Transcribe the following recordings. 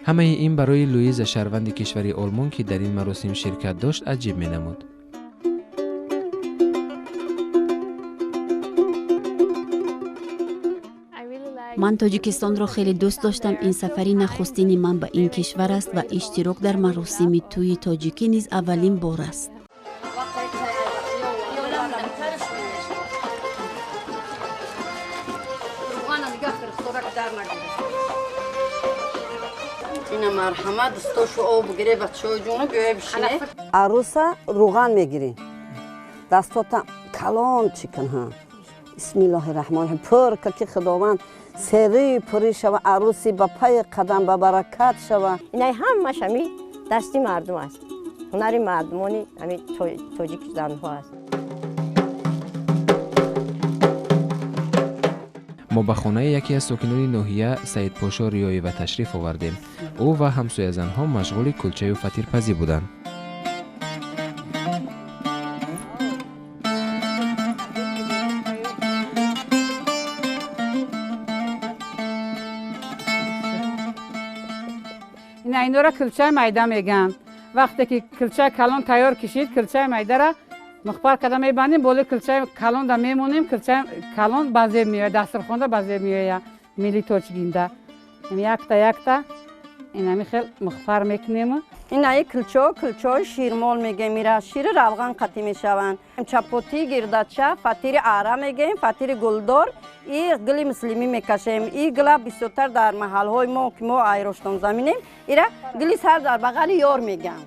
همه این برای لوئیزا شهروند کشور آلمان که در این مراسم شرکت داشت عجیب می‌نمود. من تاجیکستان را خیلی دوست داشتم. این سفری نخستین من به این کشور است و اشتراک در مراسم توی تاجیکی نیز اولین بار است. این مرحمت دستاشو آب بگیره بچه‌ها جونو بیای بشینه. عروسا روغن میگیری دستاتا کلان چیکن ها. بسم الله الرحمن الرحیم. پر که خداوند سری پری شوه عروسی با پای قدم با برکت شوه. اینای همه شمی دستی مردم است. هنری مردمانی همین تاجیک زنها است. ما به خانه یکی از ساکنان ناحیه سید پاشا ریایی و تشریف آوردیم. او و همسایه زنها مشغول کلچه و فطیرپزی بودند. اینا را کلچه میده میگن. وقتی که کلچه کلان تیار کشید کلچه میده را مخبر کده میبندیم بالا کلچه کلان دا میمونیم. کلچه کلان بازی میوه دسترخوان دا بازی میوه میلی توچگینده یک تا این همی خیلی مخبر میکنیم. این ای کلچه شیرمال میگه میره شیر روغن قطی میشوند. چپوتی گردچه فطیر عره میگیم فطیر گلدار. این گلی مسلمی میکشیم. این گلا بیشتر در محل های ما که ما ایرشتم زمینیم ایره گلی سر در بغل یار میگن.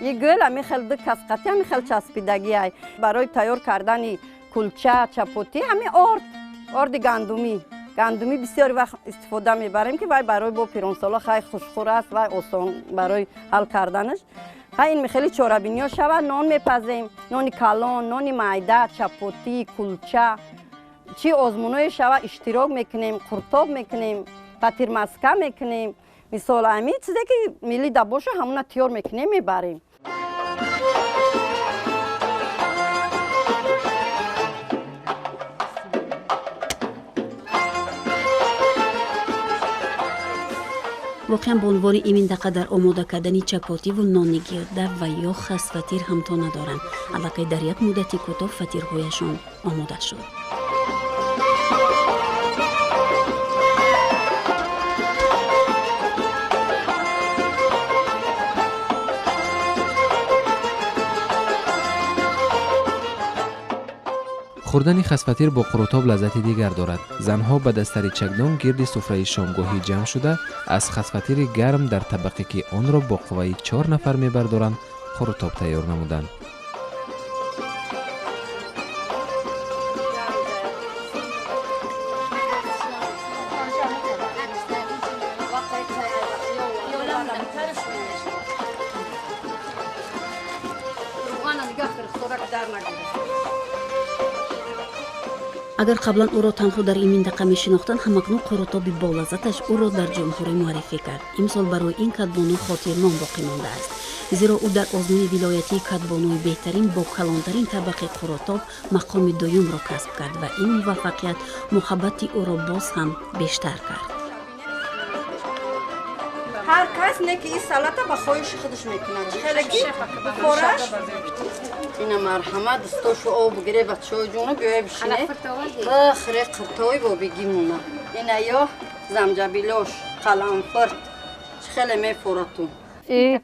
این گل همی خیلی دکس قطی همی خیلی چسبیدگی های برای تیار کردن کلچه چپوتی همی آرد گندمی بسیاری وقت استفاده میبریم که وای برای با پیرانسالا خیلی خوشخور است و آسان برای حل کردنش. این خیلی چورابینی ها شود نان میپزیم. نان کلان، نان میده، چپوتی، کلچه چی آزمونای شود اشتراک میکنیم. قرطاب میکنیم، فطیر مسکه میکنیم. مثال همین چیزی که میلی دباشه همون تیار میکنیم میبریم. واقعا به عنوان این منطقه در آماده کردن چپاتی و نان گرده و یا خس فطیر همتا ندارند. البته در یک مدتی کوتاه فطیرهایشان آماده شد. خوردن خسفطیر با قروتاب لذت دیگر دارد. زنها به دستر چکدان گرد سفره شامگاهی جمع شده از خسفطیر گرم در طبقه که آن را با قوه 4 نفر میبردارند قروتاب تیار نمودند. اگر قبلا او را تنها در این منطقه میشناختند همکنون قروتاب با لذتش او را در جمهوری معرفی کرد. امسال برای این کدبانو خاطرنام باقی مانده است، زیرا او در آزمون ولایتی کدبانوی بهترین با کلانترین طبقه قروتاب مقام دوم را کسب کرد و این موفقیت محبت او را باز هم بیشتر کرد. هر کس نه که این سلطه با خواهش خودش میکنه. خیلی بخورش. این مرحمت دستاشو آب بگیره بچه‌ها جونو بیای بشینه. خیلی قرطای با بگیمونه. این یا زنجبیلش، قرنفل خیلی میفورتون. این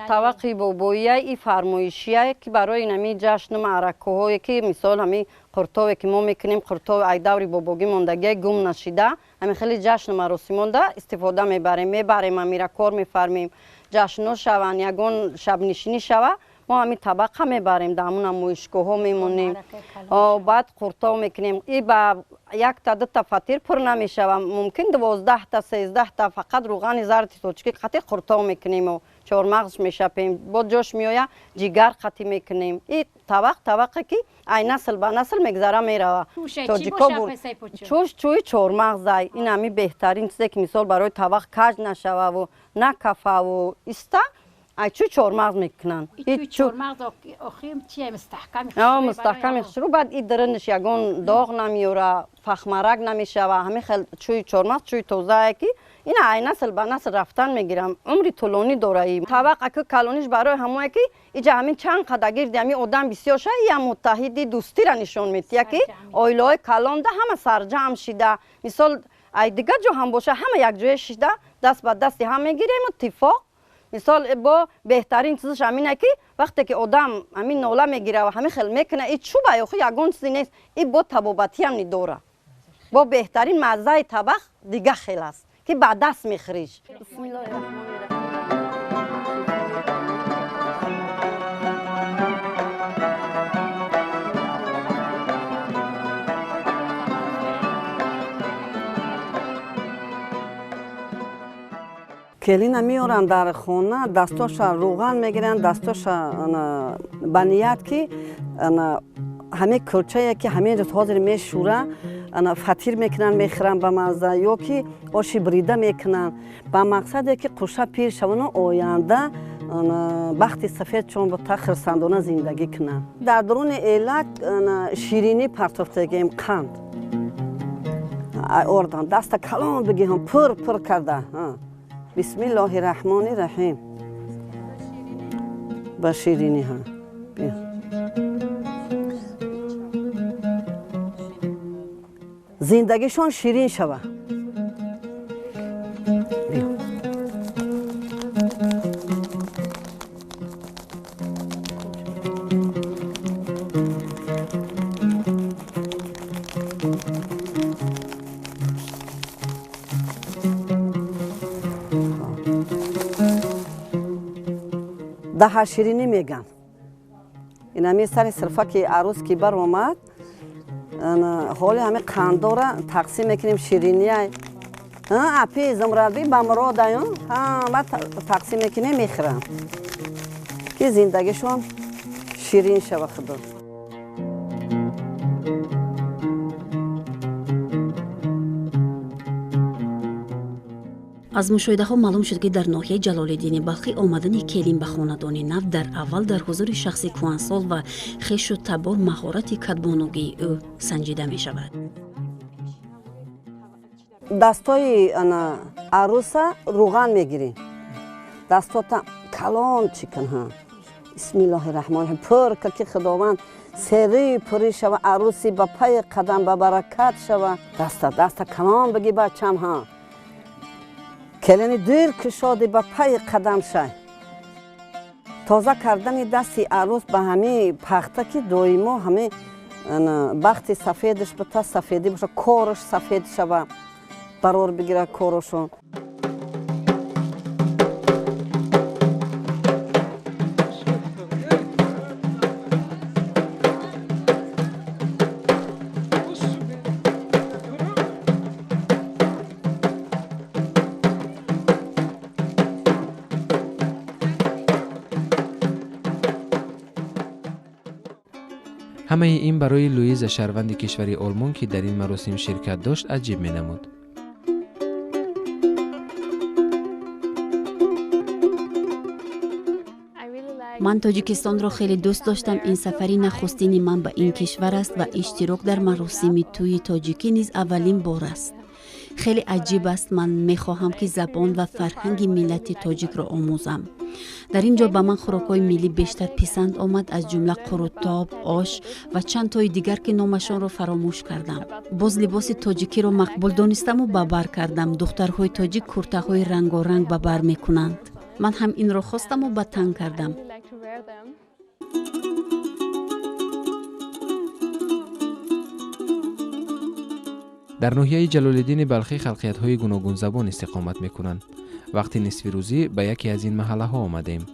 طبقی باباییه این فرمایشیه که برای نمی جشن معرکه هایی که مثال همی قرطاوی که ما میکنیم قرطاو ای دوری باباگی موندگی گم نشیده همین خیلی جشن مراسم مونده استفاده میبریم امیره کار میفرمیم جشنو شون یگون شب نشینی شوه ما همین طبقه میبریم دامون مویشگاه ها میمونیم بعد قرطاو میکنیم این با یک تا دو تا فطیر پر نمیشوه ممکن 12 تا 13 تا فقط روغن زرد توچکی قطعی قرطاو میکنیم و چهارمغز میشپیم با جوش میآید جگر قطعی میکنیم این طبقه که ای نسل به نسل میگذره میره چوی چهارمغز این همی بهترین چیزی که مثال برای طبق کج نشوه و نکفه و استا ای چوی چهارمغز میکنن این چهارمغز آخیم چیه مستحکم مستحکم شروع بعد این درنش یگان داغ نمیوره فخمرک نمیشوه همین خیلی چوی چهارمغز چوی توزه که این ای نسل به نسل رفتن میگیرم عمری طولانی داره طبق که کلونیش برای همه که اینجا همین چند قدر گرد همین آدم بسیار شه یا متحدی دوستی را نشون میده که آیلای کلان ده همه سرجم شده مثال ای دیگه جو هم باشه همه یک جای شده دست به دستی هم میگیریم اتفاق مثال با بهترین چیزش همینه که وقتی که آدم همین ناله میگیره و همین خیل میکنه این چوبه یا خود یگون چیزی نیست این با طبابتی هم نداره با بهترین مزه طبخ دیگه خیل است که بعد دست میخوریش. بسم الله الرحمن الرحیم. کلینا میارن در خونه دستاش روغن میگیرن دستاش بنیت که همه کلچه که همه جا حاضر میشوره فطیر میکنن میخورن به مزه یا که آشی بریده میکنن با مقصد که قشه پیر شون آینده بخت سفید چون با خرسندانه زندگی کنن در درون علت شیرینی پرتافتگیم قند اردن دست کلان بگی هم پر کرده بسم الله الرحمن الرحیم با شیرینی ها بیا زندگیشون شیرین شوه بیا ده شیرینی میگن این همی سر صرفه که عروس که بر اومد حالی همه قندو را تقسیم میکنیم شیرینی اپی زمردی بمرا دایون بعد تقسیم میکنیم میخورم که زندگیشون شیرین شوه خدا. аз мушоҳидаҳо маълум шуд ки дар ноҳияи ҷалолиддини балхӣ омадани келин ба хонадони нав дар аввал дар ҳузури шахси кӯҳансол ва хешу табор маҳорати кадбонугии ӯ санҷида мешавад. дастои аруса руған мегирӣ дастота калон чикан бисмиллоҳи раҳмони раҳим пур ка ки худованд сери пурӣ шава аруси ба паи қадам ба баракат шава даста калон бигӣ бачам келини дир кушоди ба паи қадам шай тоза кардани дасти арус ба ҳами пахта ки доимо ҳами бахти сафедиш бита сафедӣ боша кораш сафед шава барор бигира корошон. همه این برای لویزا شهروند کشور آلمان که در این مراسم شرکت داشت عجیب می نمود. من تاجیکستان را خیلی دوست داشتم. این سفری نخستین من به این کشور است و اشتراک در مراسم توی تاجیکی نیز اولین بار است. خیلی عجیب است. من میخواهم که زبان و فرهنگ ملت تاجیک را آموزم. در اینجا به من خوراک‌های ملی بیشتر پسند آمد، از جمله قروتاب، آش و چند تای دیگر که نامشان را فراموش کردم. باز لباس تاجیکی را مقبول دانستم و به بر کردم. دخترهای تاجیک کرته‌های رنگارنگ به بر میکنند. من هم این را خواستم و به تن کردم. در ناحیه جلال‌الدین بلخی خلقیت‌های گوناگون زبان استقامت می‌کنند. وقتی نصف روزی به یکی از این محله ها آمدیم.